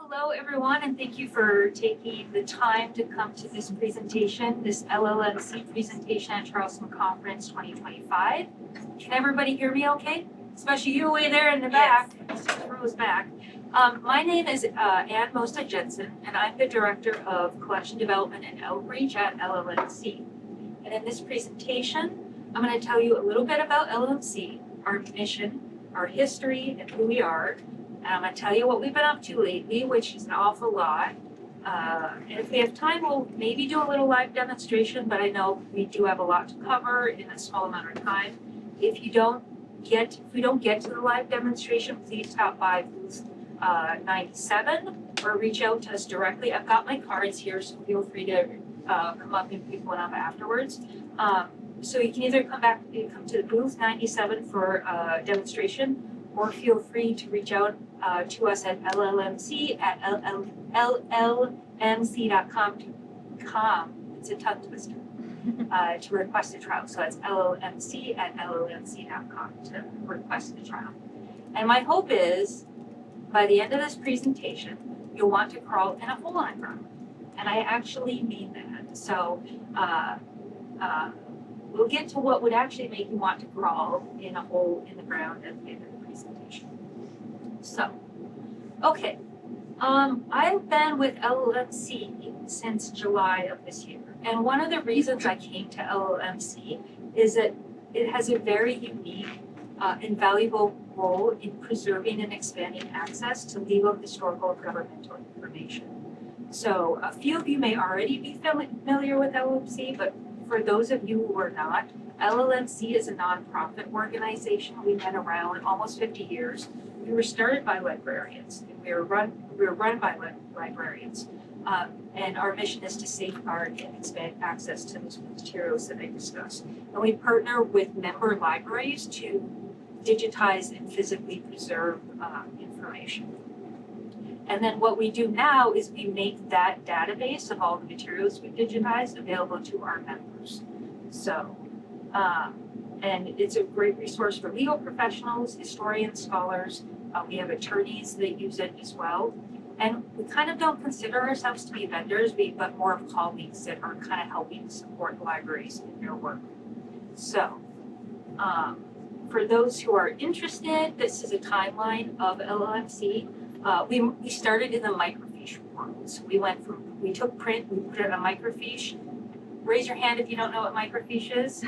Hello, everyone, and thank you for taking the time to come to this presentation, this LLMC presentation at Charleston Conference 2025. Can everybody hear me okay? Especially you way there in the back, 6 rows back. My name is Ann Mosta Jensen, and I'm the Director of Collection Development and Outreach at LLMC. And in this presentation, I'm going to tell you a little bit about LLMC, our mission, our history, and who we are. And I'm going to tell you what we've been up to lately, which is an awful lot. And if we have time, we'll maybe do a little live demonstration, but I know we do have a lot to cover in a small amount of time. If we don't get to the live demonstration, please stop by booth 97 or reach out to us directly. I've got my cards here, so feel free to come up and pick one up afterwards. So you can either come to booth 97 for a demonstration, or feel free to reach out to us at LLMC at LLMC.com. It's a tongue twister to request a trial. So that's LLMC at LLMC.com to request a trial. And my hope is by the end of this presentation, you'll want to crawl in a hole on ground. And I actually mean that. So we'll get to what would actually make you want to crawl in a hole in the ground at the end of the presentation. So, okay. I've been with LLMC since July of this year. And one of the reasons I came to LLMC is that it has a very unique and valuable role in preserving and expanding access to legal, historical, and governmental information. So a few of you may already be familiar with LLMC, but for those of you who are not, LLMC is a nonprofit organization. We've been around almost 50 years. We were started by librarians, and we were run by librarians. And our mission is to safeguard and expand access to those materials that I discussed. And we partner with member libraries to digitize and physically preserve information. And then what we do now is we make that database of all the materials we digitized available to our members. So, and it's a great resource for legal professionals, historians, scholars. We have attorneys that use it as well. And we kind of don't consider ourselves to be vendors, but more of colleagues that are kind of helping support libraries in their work. So, for those who are interested, this is a timeline of LLMC. We started in the microfiche world. So we took print, we put it on microfiche. Raise your hand if you don't know what microfiche is.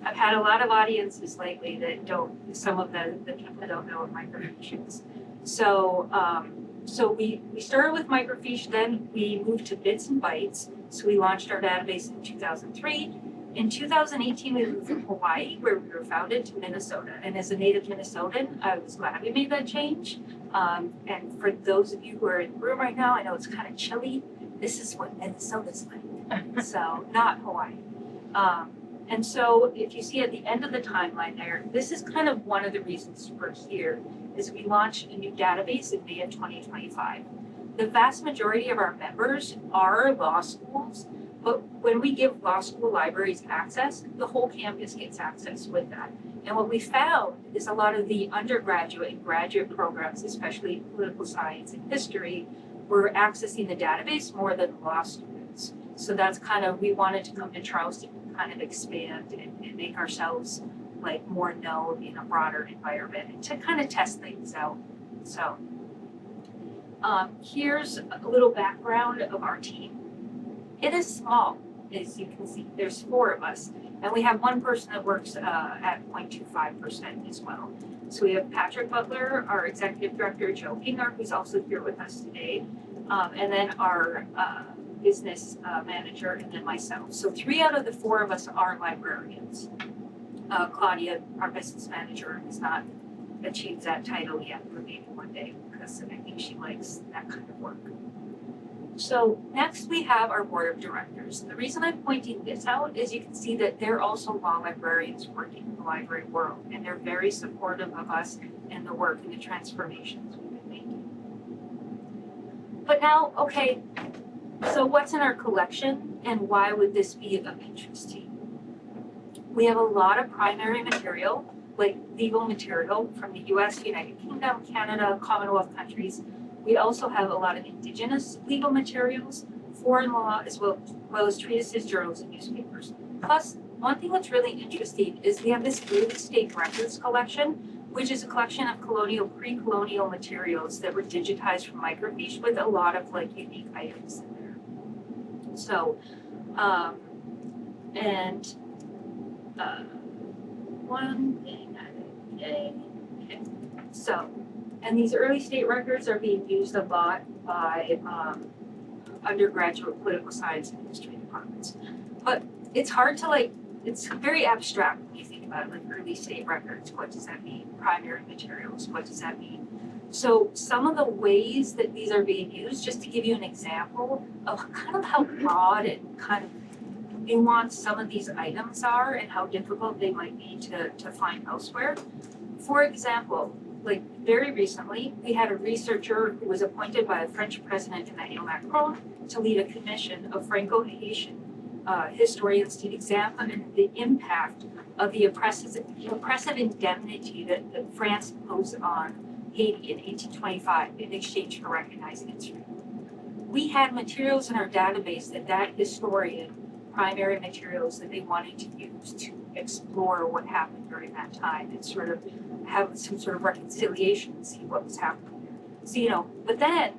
I've had a lot of audiences lately that some of the people don't know what microfiche is. So, so we started with microfiche, then we moved to bits and bytes. So we launched our database in 2003. In 2018, we moved from Hawaii, where we were founded, to Minnesota. And as a native Minnesotan, I was glad we made that change. And for those of you who are in the room right now, I know it's kind of chilly. This is what Minnesota's like. So not Hawaii. And so if you see at the end of the timeline there, this is kind of one of the reasons we're here, is we launched a new database in May of 2025. The vast majority of our members are law schools, but when we give law school libraries access, the whole campus gets access with that. And what we found is a lot of the undergraduate and graduate programs, especially political science and history, were accessing the database more than law students. So that's kind of, we wanted to come to Charleston and kind of expand and make ourselves like more known in a broader environment and to kind of test things out. So here's a little background of our team. It is small, as you can see. There's 4 of us, and we have one person that works at 0.25% as well. So we have Patrick Butler, our executive director, Joe Pinger, who's also here with us today, and then our business manager, and then myself. So 3 out of the 4 of us are librarians. Claudia, our business manager, has not achieved that title yet, but maybe one day, because I think she likes that kind of work. So next we have our board of directors. The reason I'm pointing this out is you can see that they're also law librarians working in the library world, and they're very supportive of us and the work and the transformations we've been making. But now, okay, so what's in our collection and why would this be of interest to you? We have a lot of primary material, like legal material from the US, United Kingdom, Canada, Commonwealth countries, We also have a lot of indigenous legal materials, foreign law, as well as treatises, journals, and newspapers. Plus, one thing that's really interesting is we have this real estate records collection, which is a collection of pre-colonial materials that were digitized from microfiche with a lot of like unique items in there. So, one thing okay. So, and these early state records are being used a lot by undergraduate political science and history departments. But it's hard to it's very abstract when you think about it, like early state records. What does that mean? Primary materials, what does that mean? So some of the ways that these are being used, just to give you an example of kind of how broad and kind of nuanced some of these items are and how difficult they might be to find elsewhere. For example, like very recently, we had a researcher who was appointed by the French president Emmanuel Macron to lead a commission of Franco-Haitian historians to examine the impact of the oppressive indemnity that France imposed on Haiti in 1825 in exchange for recognizing its freedom. We had materials in our database that historian, primary materials that they wanted to use to explore what happened during that time and sort of have some sort of reconciliation and see what was happening there. So, but then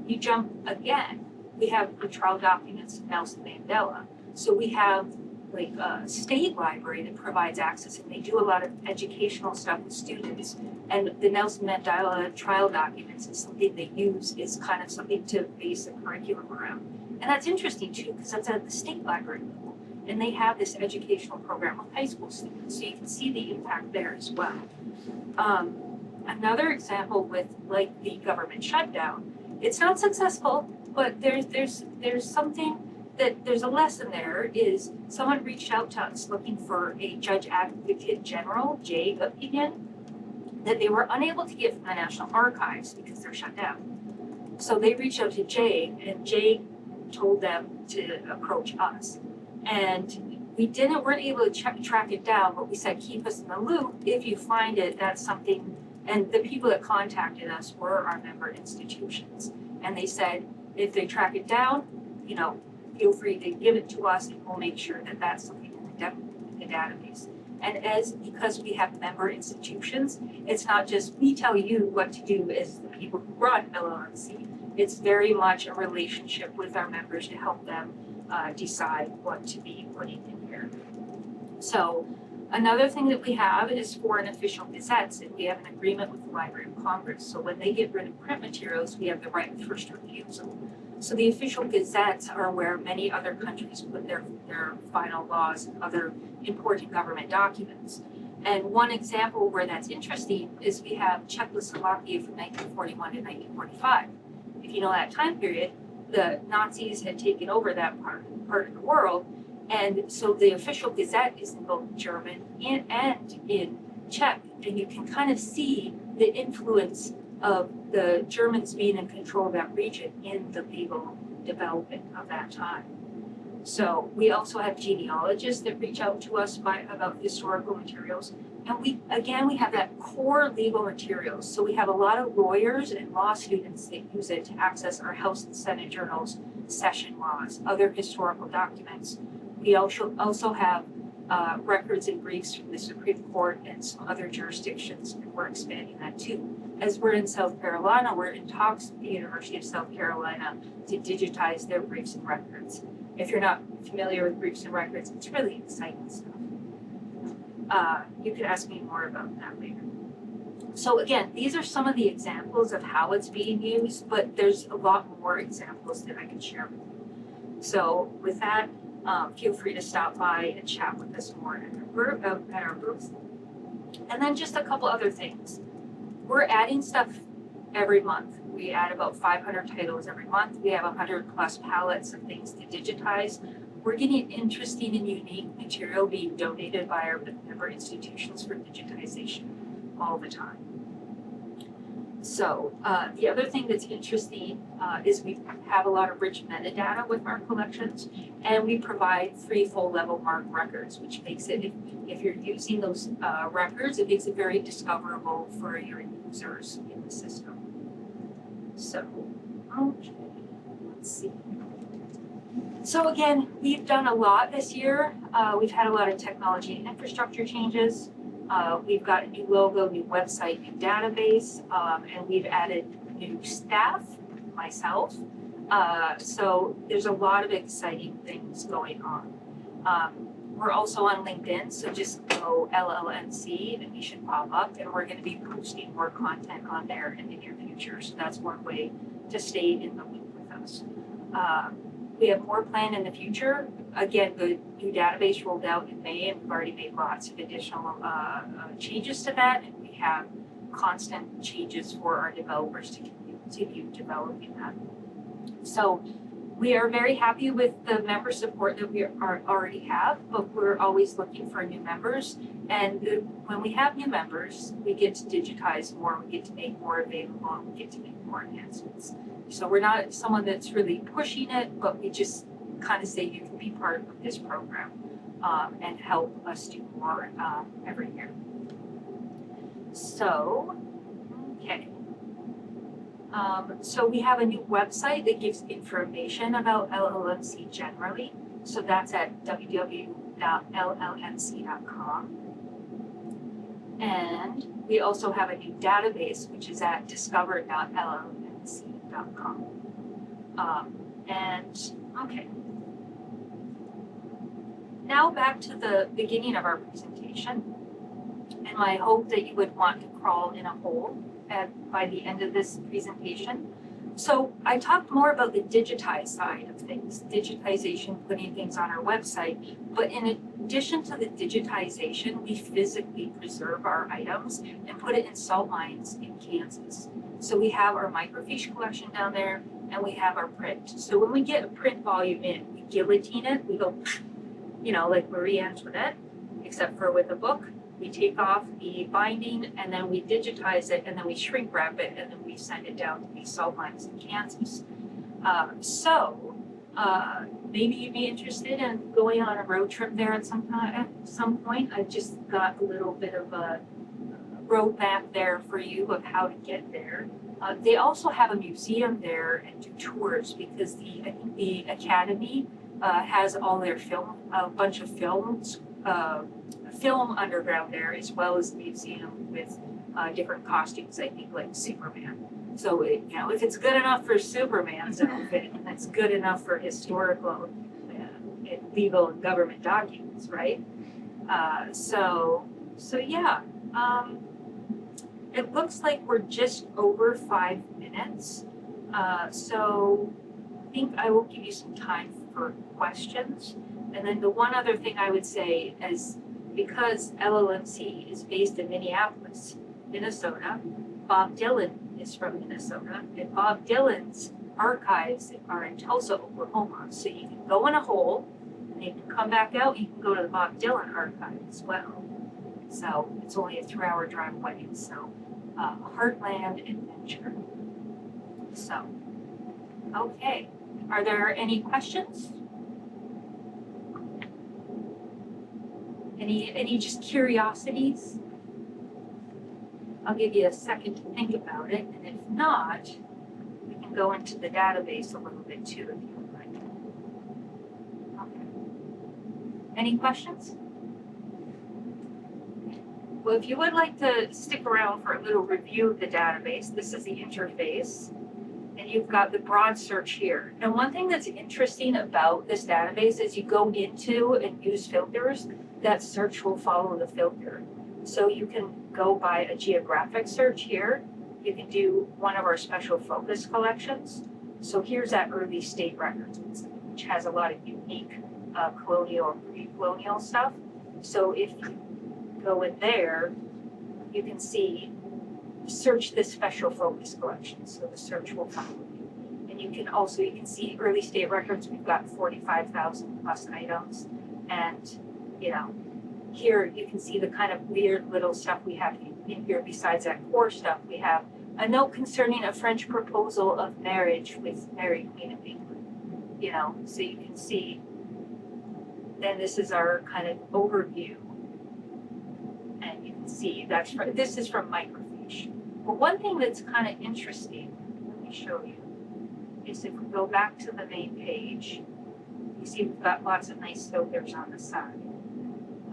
you jump again, we have the trial documents of Nelson Mandela. So we have like a state library that provides access, and they do a lot of educational stuff with students. And the Nelson Mandela trial documents is something they use is kind of something to base a curriculum around. And that's interesting too, because that's at the state library level. And they have this educational program with high school students, so you can see the impact there as well. Another example with like the government shutdown, it's not successful, but there's something that there's a lesson there is someone reached out to us looking for a Judge Advocate General, J opinion, that they were unable to get from the National Archives because they're shut down. So they reached out to Jay, and Jay told them to approach us. And we weren't able to track it down, but we said, keep us in the loop. If you find it, that's something, and the people that contacted us were our member institutions. And they said, if they track it down, feel free to give it to us and we'll make sure that that's something in the database. And because we have member institutions, it's not just we tell you what to do as the people who run LLMC. It's very much a relationship with our members to help them decide what to be putting in here. So another thing that we have is foreign official gazettes, and we have an agreement with the Library of Congress. So when they get rid of print materials, we have the right of first refusal. So the official gazettes are where many other countries put their final laws and other important government documents. And one example where that's interesting is we have Czechoslovakia from 1941 to 1945. If you know that time period, the Nazis had taken over that part of the world. And so the official gazette is in both German and in Czech. And you can kind of see the influence of the Germans being in control of that region in the legal development of that time. So we also have genealogists that reach out to us about historical materials. And we have that core legal materials. So we have a lot of lawyers and law students that use it to access our House and Senate journals, session laws, other historical documents. We also have records and briefs from the Supreme Court and some other jurisdictions, and we're expanding that too. As we're in South Carolina, we're in talks with the University of South Carolina to digitize their briefs and records. If you're not familiar with briefs and records, it's really exciting stuff. You could ask me more about that later. So again, these are some of the examples of how it's being used, but there's a lot more examples that I can share with you. So with that, feel free to stop by and chat with us more at our booth. And then just a couple other things. We're adding stuff every month. We add about 500 titles every month. We have 100 plus palettes of things to digitize. We're getting interesting and unique material being donated by our member institutions for digitization all the time. So the other thing that's interesting is we have a lot of rich metadata with our collections, and we provide 3 full level MARC records, which makes it, if you're using those records, it makes it very discoverable for your users in the system. So, okay, let's see. So again, we've done a lot this year. We've had a lot of technology and infrastructure changes. We've got a new logo, new website, new database, and we've added new staff, myself. So there's a lot of exciting things going on. We're also on LinkedIn, so just go LLMC and we should pop up, and we're going to be posting more content on there in the near future. So that's one way to stay in the loop with us. We have more planned in the future. Again, the new database rolled out in May, and we've already made lots of additional changes to that, and we have constant changes for our developers to continue developing that. So we are very happy with the member support that we already have, but we're always looking for new members. And when we have new members, we get to digitize more, we get to make more available, and we get to make more enhancements. So we're not someone that's really pushing it, but we just kind of say you can be part of this program and help us do more every year. So, okay. So we have a new website that gives information about LLMC generally. So that's at www.llmc.com. And we also have a new database, which is at discover.llmc.com. Okay. Now back to the beginning of our presentation. And my hope that you would want to crawl in a hole by the end of this presentation. So I talked more about the digitized side of things, digitization, putting things on our website. But in addition to the digitization, we physically preserve our items and put it in salt mines in Kansas. So we have our microfiche collection down there, and we have our print. So when we get a print volume in, we guillotine it, we go, you know, like Marie Antoinette, except for with a book. We take off the binding, and then we digitize it, and then we shrink wrap it, and then we send it down to these salt mines in Kansas. Maybe you'd be interested in going on a road trip there at some point. I just got a little bit of a roadmap there for you of how to get there. They also have a museum there and do tours, because I think the Academy has all their a bunch of films. Film underground there, as well as the museum with different costumes, I think, like Superman. So, if it's good enough for Superman's outfit, and it's good enough for historical, legal, and government documents, right? Yeah. It looks like we're just over 5 minutes. So I think I will give you some time for questions. And then the one other thing I would say is, because LLMC is based in Minneapolis, Minnesota, Bob Dylan is from Minnesota, and Bob Dylan's archives are in Tulsa, Oklahoma. So you can go in a hole, and you can come back out, you can go to the Bob Dylan archive as well. So it's only a 3-hour drive away. So Heartland Adventure. So, okay. Are there any questions? Any just curiosities? I'll give you a second to think about it, and if not, we can go into the database a little bit too, if you would like. Okay. Any questions? Well, if you would like to stick around for a little review of the database, this is the interface, and you've got the broad search here. And one thing that's interesting about this database is you go into and use filters, that search will follow the filter. So you can go by a geographic search here. You can do one of our special focus collections. So here's that early state records, which has a lot of unique colonial and pre-colonial stuff. So if you go in there, you can see, search this special focus collection. So the search will follow you. And you can see early state records. We've got 45,000 plus items. And here you can see the kind of weird little stuff we have in here. Besides that core stuff, we have a note concerning a French proposal of marriage with Mary, Queen of England. So you can see, then this is our kind of overview. And you can see this is from microfiche. But one thing that's kind of interesting, let me show you, is if we go back to the main page, you see we've got lots of nice filters on the side.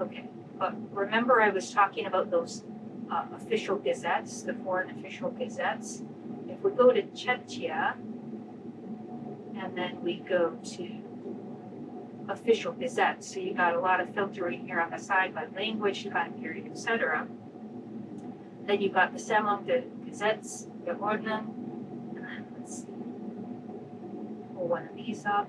Okay, but remember I was talking about those official gazettes, the foreign official gazettes. If we go to Czechia, and then we go to official gazettes, so you got a lot of filtering here on the side by language, time period, etc. Then you've got the Sammlung der Gesetz, der Ordnung, and then let's see, pull one of these up.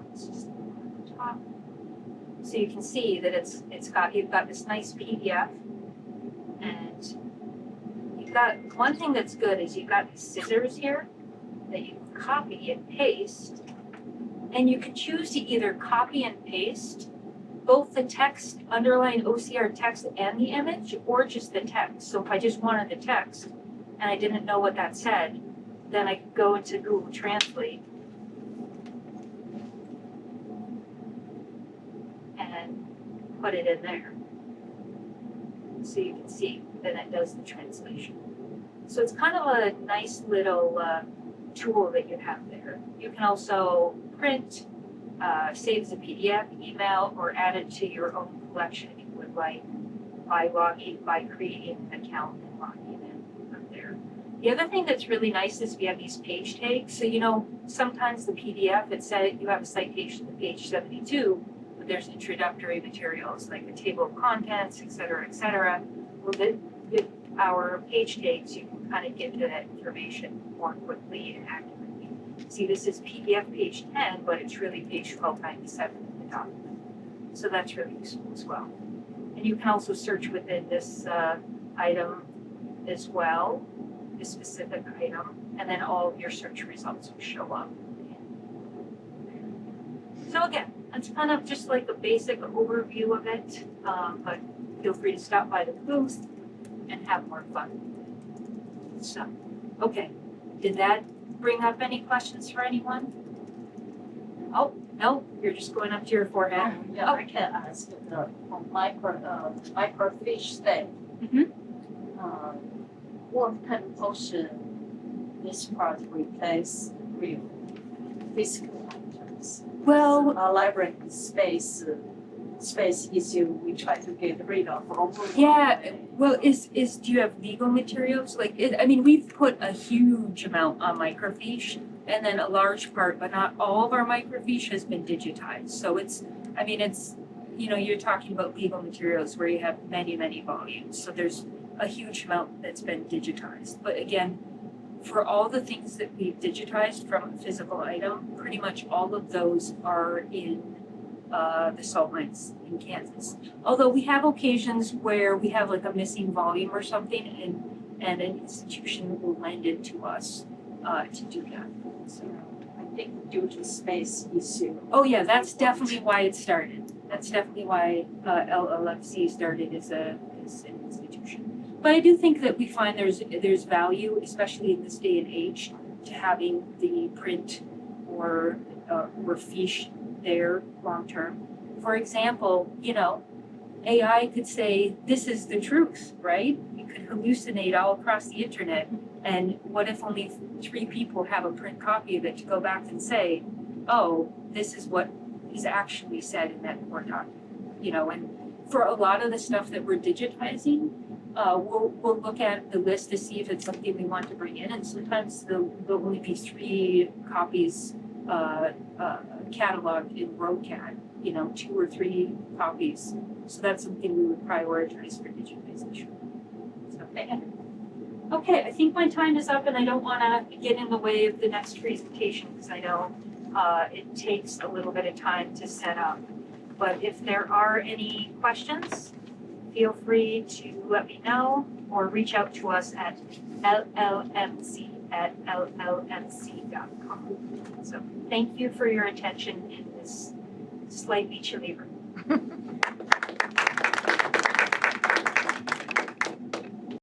Let's just on the top. So you can see that you've got this nice PDF, and you've got one thing that's good is you've got these scissors here that you can copy and paste, and you can choose to either copy and paste both the text, underlying OCR text and the image, or just the text. So if I just wanted the text and I didn't know what that said, then I could go into Google Translate and put it in there. So you can see that it does the translation. So it's kind of a nice little tool that you have there. You can also print, save as a PDF, email, or add it to your own collection if you would like by creating an account and logging in from there. The other thing that's really nice is we have these page tags. So sometimes the PDF, it said you have a citation to page 72, but there's introductory materials like the table of contents, et cetera, Well, with our page tags, you can kind of get to that information more quickly and accurately. See, this is PDF page 10, but it's really page 1297 in the document. So that's really useful as well. And you can also search within this item as well, this specific item, and then all of your search results will show up. So again, that's kind of just like a basic overview of it, but feel free to stop by the booth and have more fun. So, okay, did that bring up any questions for anyone? Oh, no, you're just going up to your forehead. Yeah, I can ask the microfiche thing. What kind of portion this part replace real physical items? Well, Our library space issue we try to get rid of. yeah, well, do you have legal materials? We've put a huge amount on microfiche, and then a large part, but not all of our microfiche has been digitized. So you're talking about legal materials where you have many, many volumes. So there's a huge amount that's been digitized. But again, for all the things that we've digitized from a physical item, pretty much all of those are in the salt mines in Kansas. Although we have occasions where we have like a missing volume or something, and an institution will lend it to us to do that. So I think due to space issue. oh yeah, that's definitely why it started. That's definitely why LLMC started as an institution. But I do think that we find there's value, especially in this day and age, to having the print or fiche there long term. For example, AI could say, this is the truth, right? You could hallucinate all across the internet. And what if only 3 people have a print copy of it to go back and say, oh, this is what is actually said in that core document? And for a lot of the stuff that we're digitizing, we'll look at the list to see if it's something we want to bring in. And sometimes there'll only be 3 copies cataloged in RoCAD, 2 or 3 copies. So that's something we would prioritize for digitization. So, okay, I think my time is up and I don't want to get in the way of the next presentation because I know it takes a little bit of time to set up. But if there are any questions, feel free to let me know or reach out to us at LLMC@LLMC.com. So thank you for your attention in this slightly chilly room.